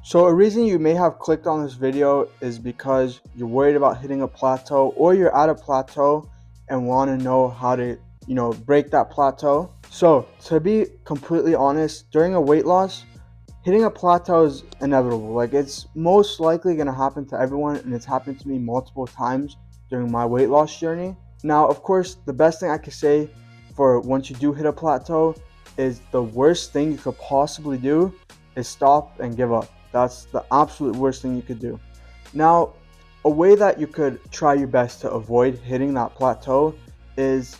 So a reason you may have clicked on this video is because you're worried about hitting a plateau, or you're at a plateau and want to know how to, break that plateau. So to be completely honest, during a weight loss, hitting a plateau is inevitable. Like, it's most likely going to happen to everyone, and it's happened to me multiple times during my weight loss journey. Now, of course, the best thing I could say for once you do hit a plateau is the worst thing you could possibly do is stop and give up. That's the absolute worst thing you could do. Now, a way that you could try your best to avoid hitting that plateau is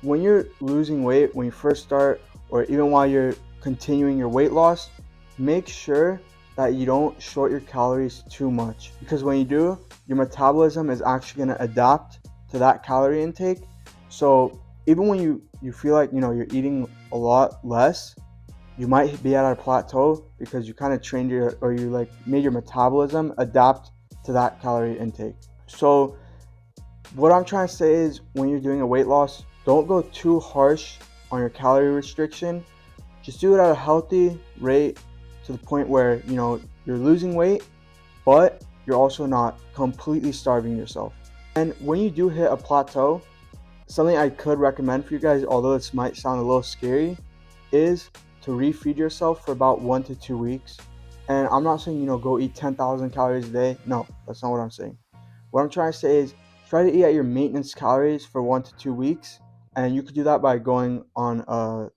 when you're losing weight, when you first start, or even while you're continuing your weight loss, make sure that you don't short your calories too much, because when you do, your metabolism is actually going to adapt to that calorie intake. So even when you feel like you're eating a lot less, you might be at a plateau because you kind of trained you made your metabolism adapt to that calorie intake. So what I'm trying to say is, when you're doing a weight loss, don't go too harsh on your calorie restriction. Just do it at a healthy rate, to the point where you're losing weight, but you're also not completely starving yourself. And when you do hit a plateau, something I could recommend for you guys, although this might sound a little scary, is to refeed yourself for about 1 to 2 weeks. And I'm not saying go eat 10,000 calories a day. No, that's not what I'm saying. What I'm trying to say is, try to eat at your maintenance calories for 1 to 2 weeks. And you could do that by going on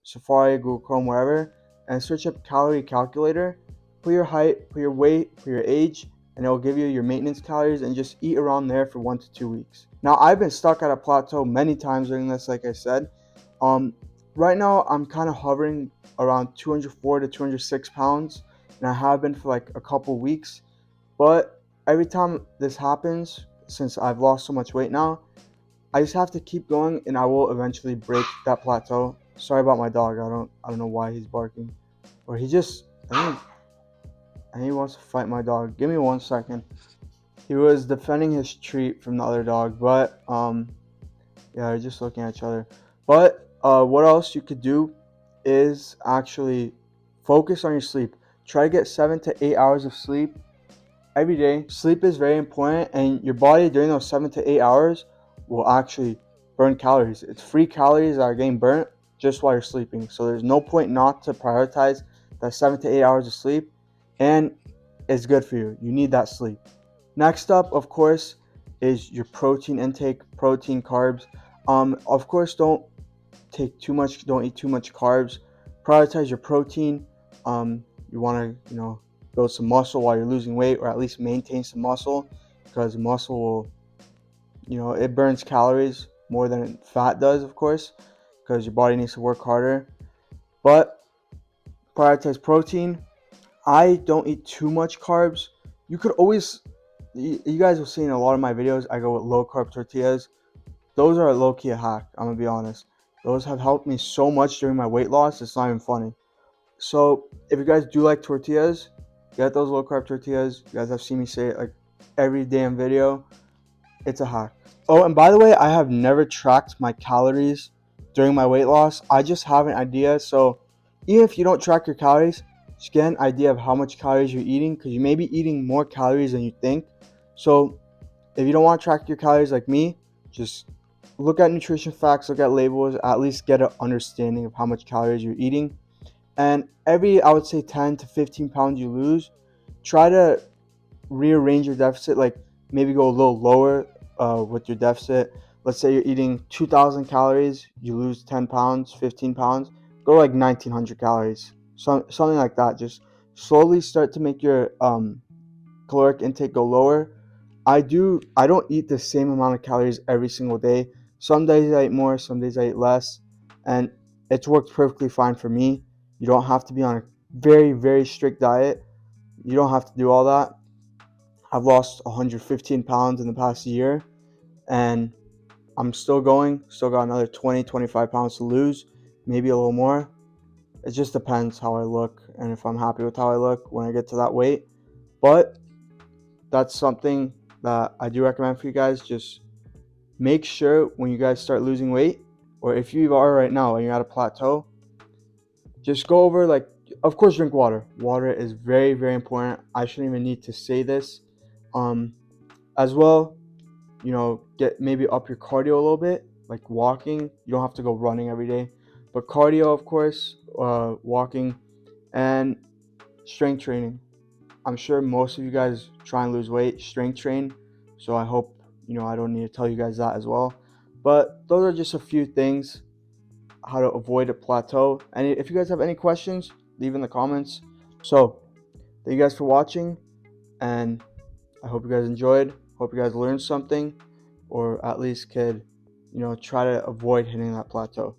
Safari, Google Chrome, wherever, and search up calorie calculator. Put your height, put your weight, put your age, and it will give you your maintenance calories, and just eat around there for 1 to 2 weeks. Now, I've been stuck at a plateau many times during this, like I said. Right now, I'm kind of hovering around 204 to 206 pounds, and I have been for like a couple weeks. But every time this happens, since I've lost so much weight now, I just have to keep going, and I will eventually break that plateau. Sorry about my dog. I don't know why he's barking, or I think he wants to fight my dog. Give me 1 second. He was defending his treat from the other dog, but yeah, they're just looking at each other. But what else you could do is actually focus on your sleep. Try to get 7 to 8 hours of sleep every day. Sleep is very important, and your body during those 7 to 8 hours will actually burn calories. It's free calories that are getting burnt just while you're sleeping. So there's no point not to prioritize that 7 to 8 hours of sleep, and it's good for you. You need that sleep. Next up, of course, is your protein intake, protein, carbs. Of course, don't eat too much carbs. Prioritize your protein. You want to, build some muscle while you're losing weight, or at least maintain some muscle, because muscle will, it burns calories more than fat does, of course, because your body needs to work harder. But prioritize protein. I don't eat too much carbs. You could always, you guys will see in a lot of my videos, I go with low carb tortillas. Those are low-key a hack, I'm gonna be honest. Those have helped me so much during my weight loss, it's not even funny. So if you guys do like tortillas, get those low-carb tortillas. You guys have seen me say it like every damn video. It's a hack. Oh, and by the way, I have never tracked my calories during my weight loss. I just have an idea. So even if you don't track your calories, just get an idea of how much calories you're eating, because you may be eating more calories than you think. So if you don't want to track your calories like me, just look at nutrition facts, look at labels, at least get an understanding of how much calories you're eating. And every, I would say, 10 to 15 pounds you lose, try to rearrange your deficit, like maybe go a little lower with your deficit. Let's say you're eating 2,000 calories, you lose 10 pounds, 15 pounds, go like 1,900 calories, something like that. Just slowly start to make your caloric intake go lower. I don't eat the same amount of calories every single day. Some days I eat more, some days I eat less, and it's worked perfectly fine for me. You don't have to be on a very, very strict diet. You don't have to do all that. I've lost 115 pounds in the past year, and I'm still going. Still got another 20, 25 pounds to lose, maybe a little more. It just depends how I look and if I'm happy with how I look when I get to that weight. But that's something that I do recommend for you guys. Just make sure when you guys start losing weight, or if you are right now and you're at a plateau, just go over like of course, drink water. Water is very, very important. I shouldn't even need to say this. Um, as well, get maybe up your cardio a little bit, like walking. You don't have to go running every day, but cardio, of course, walking, and strength training. I'm sure most of you guys try and lose weight, strength train. So I hope, I don't need to tell you guys that as well. But those are just a few things how to avoid a plateau. And if you guys have any questions, leave in the comments. So thank you guys for watching, and I hope you guys enjoyed. Hope you guys learned something, or at least could, try to avoid hitting that plateau.